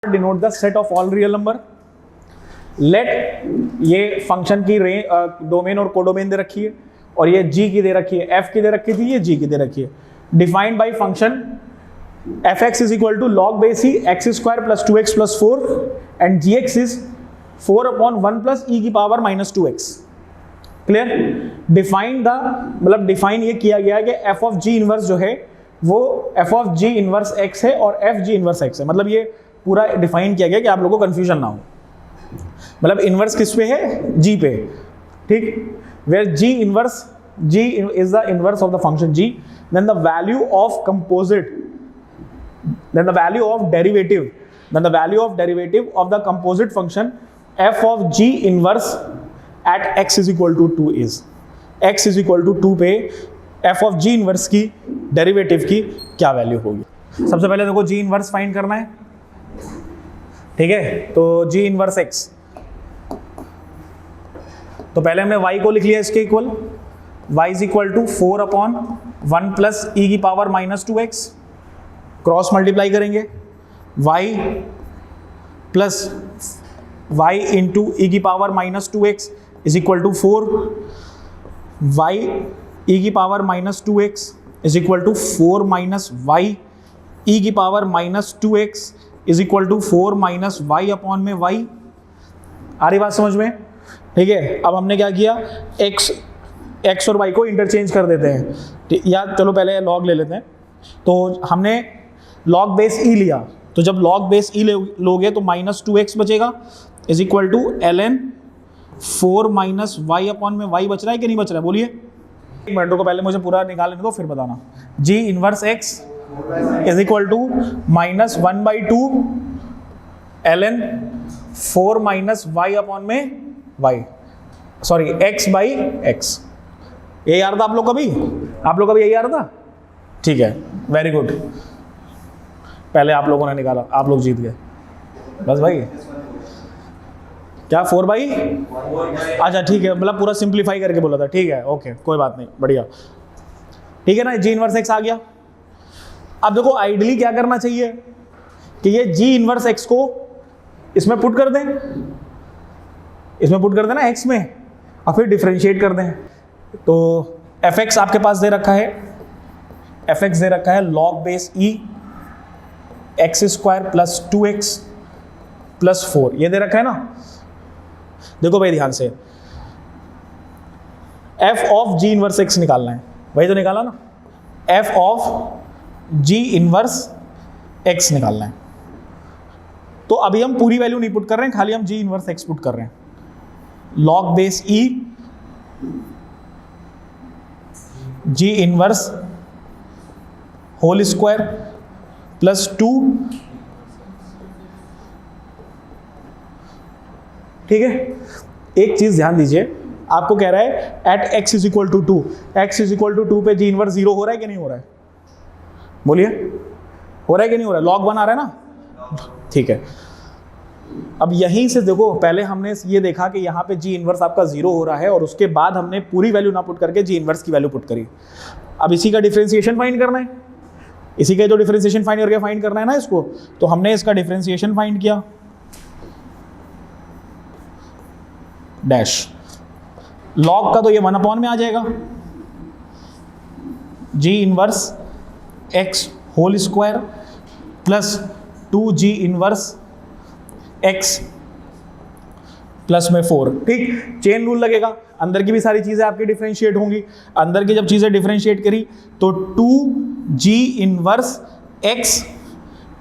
Denote the set of all real number. Let ये function की domain और codomain दे रखी है और ये g की दे रखी है, f की दे रखी थी, ये g की दे रखी है। Defined by function fx is equal to log base e x square plus 2x plus 4 and gx is 4/1 plus e की power minus 2x। Clear? Define the मतलब डिफाइन ये किया गया है कि f ऑफ g इनवर्स जो है वो f of g inverse x है और f g इनवर्स x है। मतलब ये पूरा डिफाइन किया गया कि आप लोगों को कंफ्यूजन ना हो। मतलब इनवर्स किस पे है? g पे। ठीक, where g inverse g is the inverse of the function g, then the value of composite, then the value of derivative, then the value of derivative of the composite function f of g inverse at x is equal to 2 is, x is equal to 2 पे f of g inverse की derivative की क्या value होगी। सबसे पहले देखो g inverse find करना है, ठीक है? तो g इनवर्स x, तो पहले हमने y को लिख लिया इसके equal, y is equal to 4/1 plus e की power minus 2x, cross multiply करेंगे y plus y into e की power minus 2x is equal to 4, y e की power minus 2x is equal to 4 minus y e की power minus 2x is equal to 4 minus y upon में y। आ रही बात समझ में? ठीक है, अब हमने क्या किया, x और y को इंटरचेंज कर देते हैं, या चलो पहले log ले लेते हैं। तो हमने log बेस e लिया, तो जब log बेस e लोगे तो माइनस 2x बचेगा is equal to ln 4 minus y upon में y बच रहा है कि नहीं बच रहा है? बोलिए। एक मिनट को पहले मुझे पूरा निकाल लेने दो फिर बताना। g inverse x is equal to minus 1/2 ln 4 minus y upon में y, sorry x by x। यही आ रहा था आप लोग का भी? आप लोग का भी यही आ रहा था? ठीक है, वेरी गुड। पहले आप लोगों ने निकाला, आप लोग जीत गए बस भाई। क्या 4/? अच्छा ठीक है, मतलब पूरा सिंप्लीफाई करके बोला था। ठीक है, ओके, कोई बात नहीं, बढ़िया। ठीक है ना, g इनवर्स x आ गया। अब देखो आइडियली क्या करना चाहिए कि ये g इनवर्स x को इसमें पुट कर दें, इसमें पुट कर देना x में, और फिर डिफरेंशिएट कर दें। तो fx आपके पास दे रखा है, fx दे रखा है log base e x square plus 2x plus 4, ये दे रखा है ना। देखो भाई ध्यान से, f of g inverse x निकालना है, वही तो निकाला ना, f of g inverse x निकालना है। तो अभी हम पूरी वैल्यू नहीं पुट कर रहे हैं, खाली हम g इनवर्स x पुट कर रहे हैं। log base e g inverse whole square plus 2, ठीक है। एक चीज ध्यान दीजिए, आपको कह रहा है at x is equal to 2, x is equal to 2 पे g इनवर्स 0 हो रहा है कि नहीं हो रहा है? बोलिए, हो रहा है कि नहीं हो रहा है? log 1 आ रहा है ना, ठीक है। अब यहीं से देखो, पहले हमने ये देखा कि यहाँ पे g इनवर्स आपका 0 हो रहा है और उसके बाद हमने पूरी वैल्यू ना पुट करके g इनवर्स की वैल्यू पुट करी। अब इसी का डिफरेंशिएशन फाइंड करना है, इसी का जो डिफरेंशिएशन फाइंड करके फाइंड करना है ना इसको, तो हमने इसका डिफरेंशिएशन फाइंड किया, डैश log का तो ये 1 अपॉन में आ जाएगा, g inverse x whole square plus 2g inverse x plus में 4। ठीक, चेन रूल लगेगा, अंदर की भी सारी चीजें आपकी डिफरेंशिएट होंगी। अंदर की जब चीजें डिफरेंशिएट करी तो 2g इनवर्स x,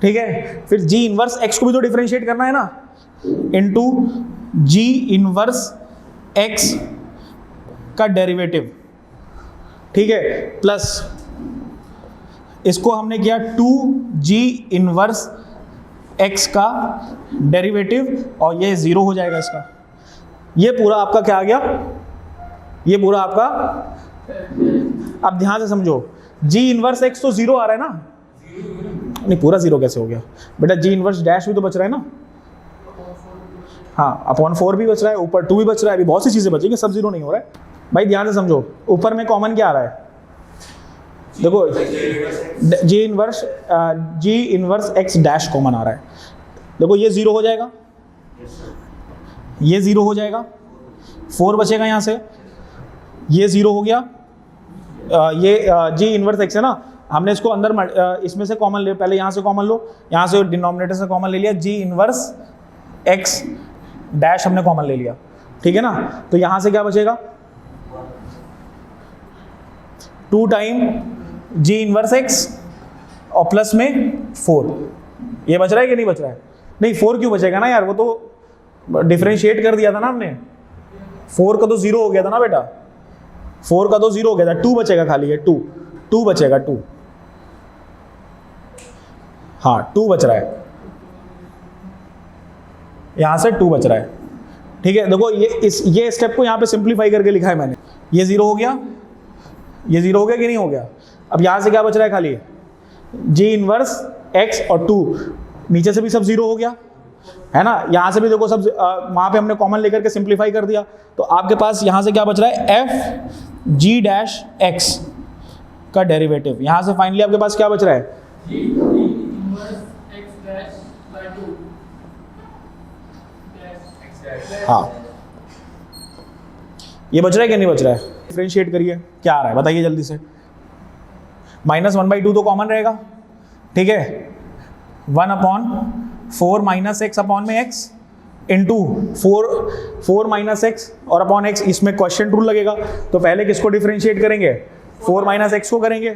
ठीक है, फिर g इनवर्स x को भी तो डिफरेंशिएट करना है ना, इनटू g इनवर्स x का डेरिवेटिव, ठीक है, प्लस इसको हमने किया 2g इनवर्स x का डेरिवेटिव और ये 0 हो जाएगा इसका। ये पूरा आपका क्या आ गया? ये पूरा आपका, अब ध्यान से समझो, g इनवर्स x तो 0 आ रहा है ना, नहीं पूरा 0 कैसे हो गया बेटा? g इनवर्स डैश भी तो बच रहा है ना, हाँ, अपॉन 4 भी बच रहा है, ऊपर 2 भी बच रहा है, अभी बहुत सी चीजें बचेंगी, सब 0 नहीं हो रहा है भाई। ध्यान से समझो, ऊपर में कॉमन क्या आ रहा है? देखो जी इनवर्स एक्स डैश कॉमन आ रहा है, देखो ये 0 हो जाएगा, ये 0 हो जाएगा, 4 बचेगा यहाँ से, ये 0 हो गया, ये जी इनवर्स एक्स है ना, हमने इसको अंदर इसमें से कॉमन ले, पहले यहाँ से कॉमन लो, यहाँ से डिनोमिनेटर से कॉमन ले लिया, जी इनवर्स एक्स डैश हमने कॉमन ले लिया, ठीक है ना। तो यहाँ से क्या बचेगा, 2 टाइम जी इनवर्स एक्स और प्लस में 4, ये बच रहा है कि नहीं बच रहा है? नहीं 4 क्यों बचेगा ना यार, वो तो डिफरेंशिएट कर दिया था ना हमने, 4 का तो 0 हो गया था ना बेटा, 4 का तो 0 हो गया था, 2 बचेगा खाली है, 2 बचेगा, 2, हाँ 2 बच रहा है, यहां से 2 बच रहा है, ठीक है। देखो ये स्टेप को यहां पे सिंप्लीफाई करके लिखा है मैंने, ये 0 हो गया, ये 0 हो गया कि नहीं हो गया? अब यहां से क्या बच रहा है खाली, जी इनवर्स एक्स और 2, नीचे से भी सब 0 हो गया है ना, यहां से भी देखो सब वहां पे हमने कॉमन लेकर के सिंप्लीफाई कर दिया, तो आपके पास यहां से क्या बच रहा है, एफ जी डैश एक्स का डेरिवेटिव, यहां से फाइनली आपके पास क्या बच रहा है, हाँ ये बच रहा है कि नहीं बच रहा है? डिफरेंशिएट करिए, क्या आ रहा है बताइए जल्दी से। -1/2 तो कॉमन रहेगा, ठीक है, 1/4 माइनस एक्स अपॉन में एक्स इंटू 4 माइनस एक्स और अपॉन एक्स, इसमें क्वेश्चन रूल लगेगा, तो पहले किसको डिफरेंशिएट करेंगे, 4 माइनस एक्स को करेंगे,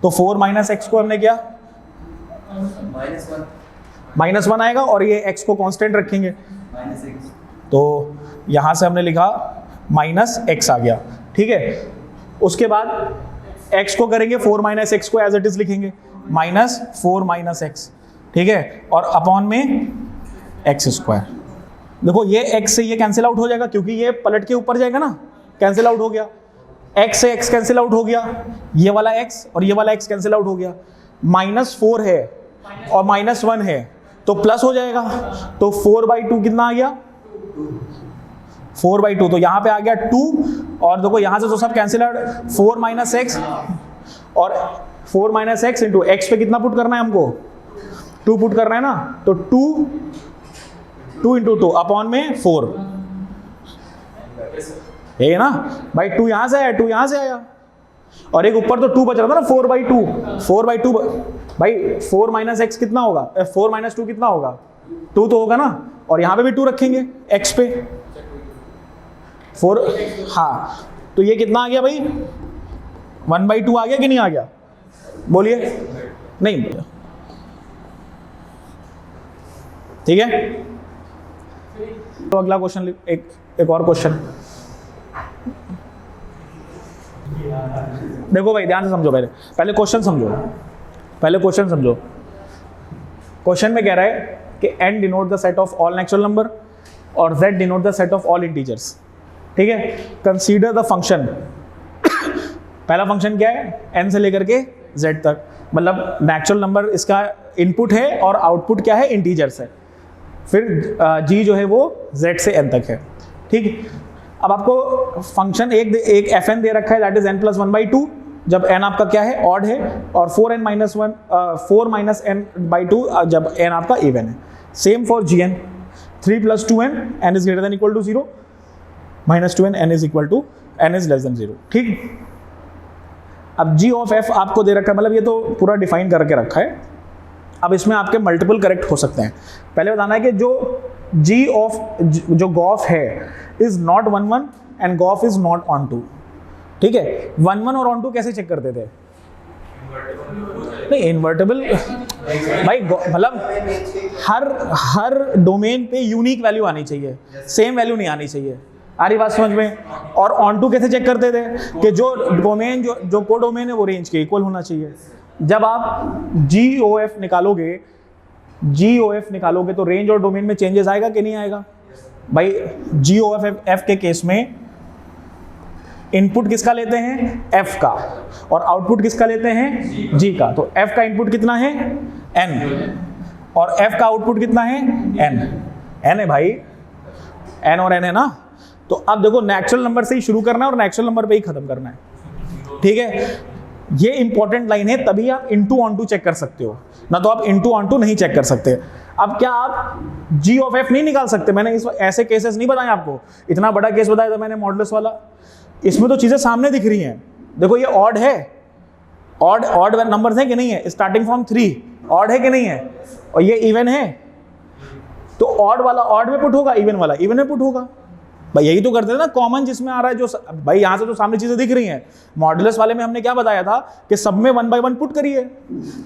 तो 4 माइनस एक्स को हमने किया -1 आएगा और ये एक्स को कांस्टेंट रखेंगे, तो यहां से हमने लिखा -x आ गया, ठीक है। उसके बाद x को करेंगे 4 माइनस एक्स को एज इट इज लिखेंगे, -4 माइनस एक्स, ठीक है, और अपॉन में x²। देखो ये x से ये कैंसिल आउट हो जाएगा क्योंकि ये पलट के ऊपर जाएगा ना, कैंसिल आउट हो गया, x से x कैंसिल आउट हो गया, ये वाला x और ये वाला x कैंसिल आउट हो गया, -4 है और -1 है तो प्लस हो जाएगा, तो 4/2 कितना आ गया, 4/2, तो यहाँ पे आ गया 2, और देखो यहाँ से तो सब कैंसिल आउट, 4 माइनस एक्स और 4 माइनस एक्स इंटू एक्स पे कितना पुट करना है हमको, 2 पुट करना है ना, तो 2 इंटू 2 अपॉन में 4, है ना भाई, 2 यहाँ से आया, 2 यहाँ से आया, और एक ऊपर तो 2 बच रहा था ना, 4/2 भाई, 4 माइनस एक्स कितना होगा, 4 माइनस 2 कितना होगा, 2 तो होगा ना, और यहाँ पे भी 2 रखेंगे x पे 4, हाँ, तो ये कितना आ गया भाई, 1/2 आ गया कि नहीं आ गया, बोलिए, नहीं, ठीक है। तो अगला क्वेश्चन, एक और क्वेश्चन देखो भाई, ध्यान से समझो, पहले क्वेश्चन समझो, क्वेश्चन में कह रहा है कि n denote the set of all natural number और z denote the set of all integers, ठीक है। कंसीडर द फंक्शन, पहला फंक्शन क्या है, n से लेकर के z तक, मतलब नेचुरल नंबर इसका इनपुट है और आउटपुट क्या है, इंटीजर्स है, फिर g जो है वो z से n तक है, ठीक। अब आपको फंक्शन एक fn दे रखा है, दैट इज n + 1/2, जब n आपका क्या है, ऑड है, और 4 माइनस n/2 जब n आपका इवन है। Same for gn, 3 + 2n, n is greater than equal to 0, -2n, n is equal to n is less than 0, ठीक। अब g ऑफ f आपको दे रखा है, मतलब ये तो पूरा डिफाइन करके रखा है, अब इसमें आपके मल्टीपल करेक्ट हो सकते हैं। पहले बताना है कि जो गॉफ है is not 1 1 and Gauff is not on 2, ठीक है। 1 1 और ऑन 2 कैसे चेक करते थे, नहीं इन्वर्टेबल भाई, मतलब हर डोमेन पे यूनिक वैल्यू आनी चाहिए, सेम वैल्यू नहीं आनी चाहिए, आ रही बात समझ में। और ऑन 2 कैसे चेक करते थे कि जो डोमेन जो को डोमेन है वो रेंज के इक्वल होना चाहिए। जब आप GOF निकालोगे तो रेंज और डोमेन में चेंजेस आएगा कि नहीं आएगा भाई। GOF के केस में इनपुट किसका लेते हैं, f का, और आउटपुट किसका लेते हैं, g का। तो f का इनपुट कितना है, n, और f का आउटपुट कितना है, n है भाई, n और n है ना। तो अब देखो नेचुरल नंबर से ही शुरू करना है और नेचुरल नंबर पे ही खत्म करना है, ठीक है। ये इंपॉर्टेंट लाइन है, तभी आप इनटू ऑन टू चेक कर सकते हो, ना तो आप इनटू ऑन टू नहीं चेक कर सकते। अब क्या आप g ऑफ f नहीं निकाल सकते? मैंने इस ऐसे केसेस नहीं बताए आपको, इतना बड़ा केस बताया था मैंने मॉडुलस वाला। इसमें तो चीजें सामने दिख रही हैं, देखो ये ऑड है, ऑड नंबर्स है कि नहीं है, स्टार्टिंग फ्रॉम 3 ऑड है कि नहीं है, और ये इवन है, तो ऑड वाला ऑड में पुट होगा, इवन वाला इवन में पुट होगा। भाई यही तो करते थे ना, कॉमन जिसमें आ रहा है जो भाई यहां से तो सामने चीजें दिख रही हैं। मॉडुलस वाले में हमने क्या बताया था कि सब में 1 by 1 पुट करिए,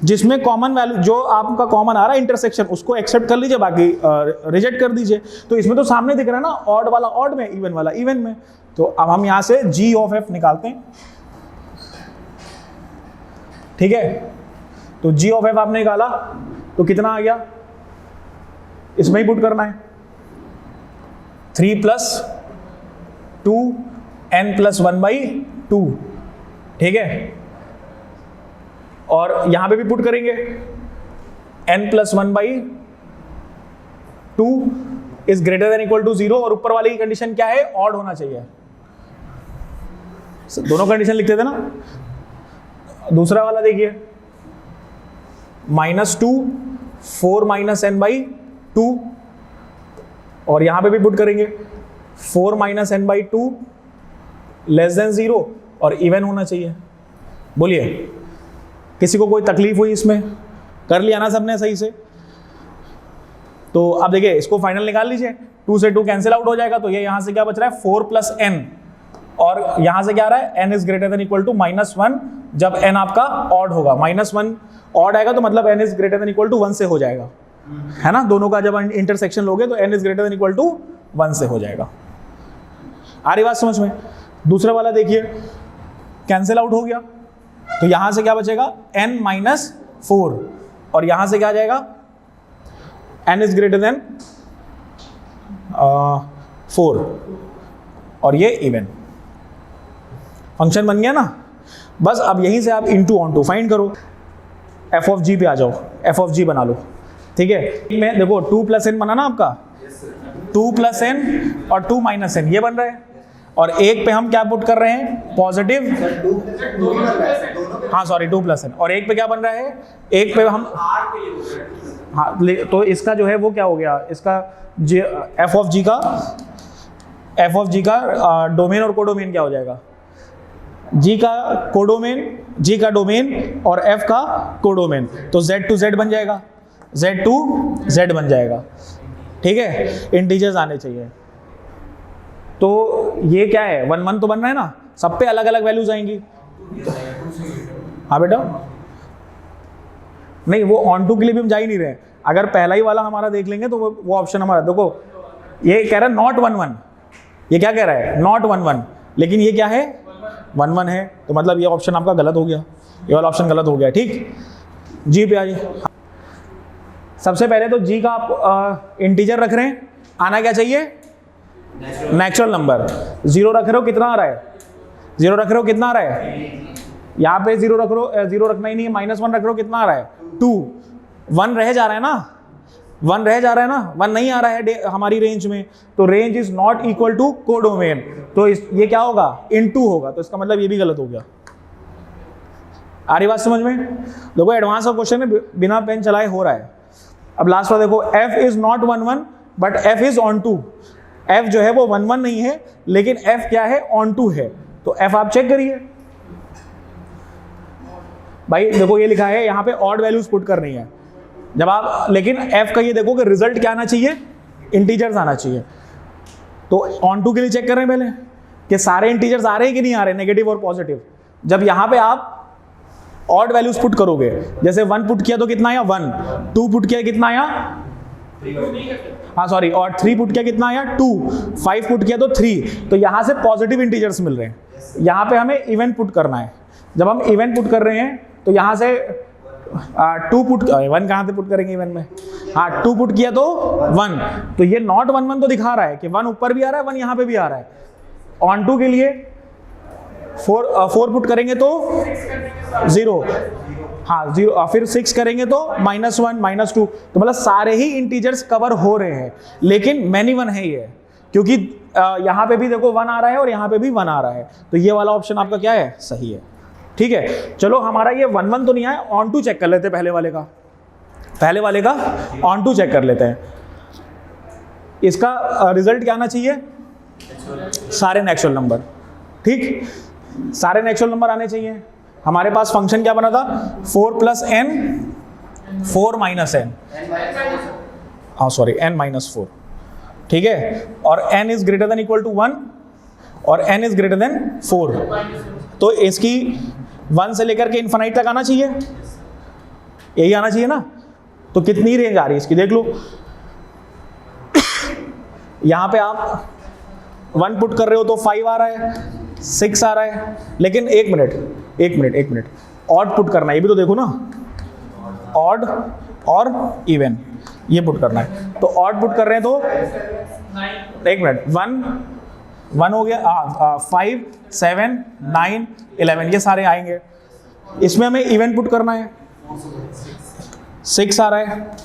जिसमें कॉमन वैल्यू जो आपका कॉमन आ रहा है इंटरसेक्शन उसको एक्सेप्ट कर लीजिए, बाकी रिजेक्ट कर दीजिए। तो इसमें तो सामने दिख रहा है ना, ऑड वाला ऑड में, इवन वाला इवन में। तो अब हम यहां से g ऑफ f निकालते हैं, ठीक है। तो g ऑफ f आपने निकाला तो कितना आ गया, इसमें ही पुट करना है 3 + 2 n + 1/2, ठीक है। और यहां पे भी पुट करेंगे n + 1/2 is greater than equal to 0, और ऊपर वाली की कंडीशन क्या है, ऑड होना चाहिए। दोनों कंडीशन लिखते थे ना। दूसरा वाला देखिए -2 4 - n/2, और यहां पे भी पुट करेंगे 4 - n/2 < 0 और इवन होना चाहिए। बोलिए किसी को कोई तकलीफ हुई इसमें? कर लिया ना सबने सही से? तो अब देखिए इसको फाइनल निकाल लीजिए, 2 से 2 कैंसिल आउट हो जाएगा, तो ये यहां से क्या बच रहा है 4 + n, और यहां से क्या आ रहा है n is greater than equal to -1, जब n आपका ऑड होगा, -1 ऑड आएगा तो मतलब n is greater than equal to 1 से हो जाएगा, है ना। दोनों का जब इंटरसेक्शन लोगे तो n is greater than equal to 1 से हो जाएगा। आ रही बात समझ में? दूसरा वाला देखिए कैंसिल आउट हो गया, तो यहां से क्या बचेगा n - 4, और यहां से क्या आ जाएगा n इज ग्रेटर देन 4, और ये इवन फंक्शन बन गया ना। बस अब यहीं से आप इनटू ऑन टू फाइंड करो, f ऑफ g पे आ जाओ, f ऑफ g बना लो, ठीक है। मैं देखो 2 + n बना ना आपका, 2 + n और 2 - n ये बन रहा है, और एक पे हम क्या पुट कर रहे हैं पॉजिटिव, हाँ सॉरी 2 + n, और एक पे क्या बन रहा है, एक पे हम हाँ, तो इसका जो है वो क्या हो गया, इसका f ऑफ g का डोमेन और कोडोमेन क्या हो जाएगा, g का कोडोमेन, g का डोमेन और f का कोडोमेन, तो z to z बन जाएगा, z to z बन जाएगा, ठीक है। इंटीजर्स आने चाहिए, तो ये क्या है 1 1 तो बन रहा है ना, सब पे अलग अलग वैल्यूज आएंगी। हाँ बेटा, नहीं वो ऑन टू के लिए भी हम जा ही नहीं रहे। अगर पहला ही वाला हमारा देख लेंगे तो वो ऑप्शन हमारा, देखो ये कह रहा है नॉट 1 1, ये क्या कह रहा है नॉट 1 1, लेकिन ये क्या है 1 1 है, तो मतलब ये ऑप्शन आपका गलत हो गया, ये वाला ऑप्शन गलत हो गया, ठीक। जी पे आ जाइए। सबसे पहले तो जी का आप इंटीजर रख रहे हैं, आना क्या चाहिए नेचुरल नंबर। 0 रख रहे हो, कितना आ रहा है 0 रख रहे हो, कितना आ रहा है, यहाँ पे 0 रख रहे हो, 0 रखना ही नहीं है, -1 रख रहे हो, कितना आ रहा है 2, 1 रह जा रहा है ना, 1 रह जा रहा है ना, 1 नहीं आ रहा है हमारी रेंज में, तो range is not equal to codomain, तो ये क्या होगा इन2 होगा, तो इसका मतलब ये भी गलत हो गया। आ रही बात समझ में? देखो एडवांस का क्वेश्चन में बिना पेन चलाए हो रहा है। अब लास्ट वाला देखो, f is not 1 1 but f is on 2, f जो है वो 1 1 नहीं है, लेकिन f क्या है ऑन 2 है, तो f आप चेक करिए भाई। देखो ये लिखा है यहाँ पे ऑड वैल्यूज पुट करनी है जब आप, लेकिन f का ये देखो कि रिजल्ट क्या आना चाहिए, इंटीजर्स आना चाहिए। तो ऑन 2 के लिए चेक कर रहे हैं पहले कि सारे इंटीजर्स आ रहे हैं कि नहीं आ रहे, नेगेटिव और पॉजिटिव। जब यहाँ पे आप ऑड वैल्यूज पुट करोगे, जैसे 1 पुट किया तो कितना आया 1, 2 पुट किया कितना आया, हाँ सॉरी, और 3 पुट किया कितना आया 2, 5 पुट किया तो 3, तो यहाँ से पॉजिटिव इंटीजर्स मिल रहे हैं। यहाँ पे हमें इवन पुट करना है, जब हम इवन पुट कर रहे हैं तो यहाँ से 2 पुट, 1 कहाँ से पुट करेंगे इवन में, हाँ 2 पुट किया तो 1, तो ये नॉट 1 1 तो दिखा रहा है कि 1 ऊपर भी आ रहा है 1 यहाँ पे भी आ रहा है। ऑन 2 के लिए 4 पुट करेंगे तो 0, हाँ 0, फिर 6 करेंगे तो -1 -2, तो मतलब सारे ही इंटीजर्स कवर हो रहे हैं, लेकिन मैनी 1 है ये, क्योंकि यहाँ पे भी देखो 1 आ रहा है और यहाँ पे भी 1 आ रहा है, तो ये वाला ऑप्शन आपका क्या है सही है, ठीक है। चलो हमारा ये 1 1 तो नहीं आया, ऑन 2 चेक कर लेते पहले वाले का। पहले वाले का ऑन टू चेक कर लेते हैं। इसका रिजल्ट क्या आना चाहिए? सारे नेचुरल नंबर, ठीक, सारे नेचुरल नंबर आने चाहिए। हमारे पास फंक्शन क्या बना था? 4 + n 4 - n, हाँ सॉरी n - 4, ठीक है, और n is greater than equal to 1 और n इज ग्रेटर देन 4, तो इसकी 1 से लेकर के इन्फिनाइट तक आना चाहिए, यही आना चाहिए ना। तो कितनी रेंज आ रही है इसकी देख लो। यहां पे आप 1 पुट कर रहे हो तो 5 आ रहा है, 6 आ रहा है, लेकिन एक मिनट ऑड पुट करना है, ये भी तो देखो ना, ऑड और इवन ये पुट करना है। तो ऑड पुट कर रहे हैं तो एक मिनट, 1 हो गया, 5 7 9 11 ये सारे आएंगे। इसमें हमें इवन पुट करना है, 6 आ रहा है,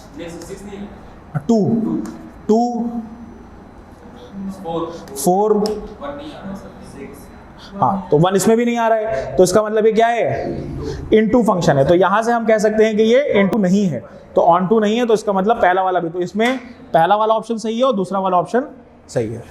2 4, हाँ तो 1 इसमें भी नहीं आ रहा है, तो इसका मतलब ये क्या है? इनटू फंक्शन है। तो यहां से हम कह सकते हैं कि ये इनटू नहीं है, तो ऑन टू नहीं है, तो इसका मतलब पहला वाला भी, तो इसमें पहला वाला ऑप्शन सही है और दूसरा वाला ऑप्शन सही है।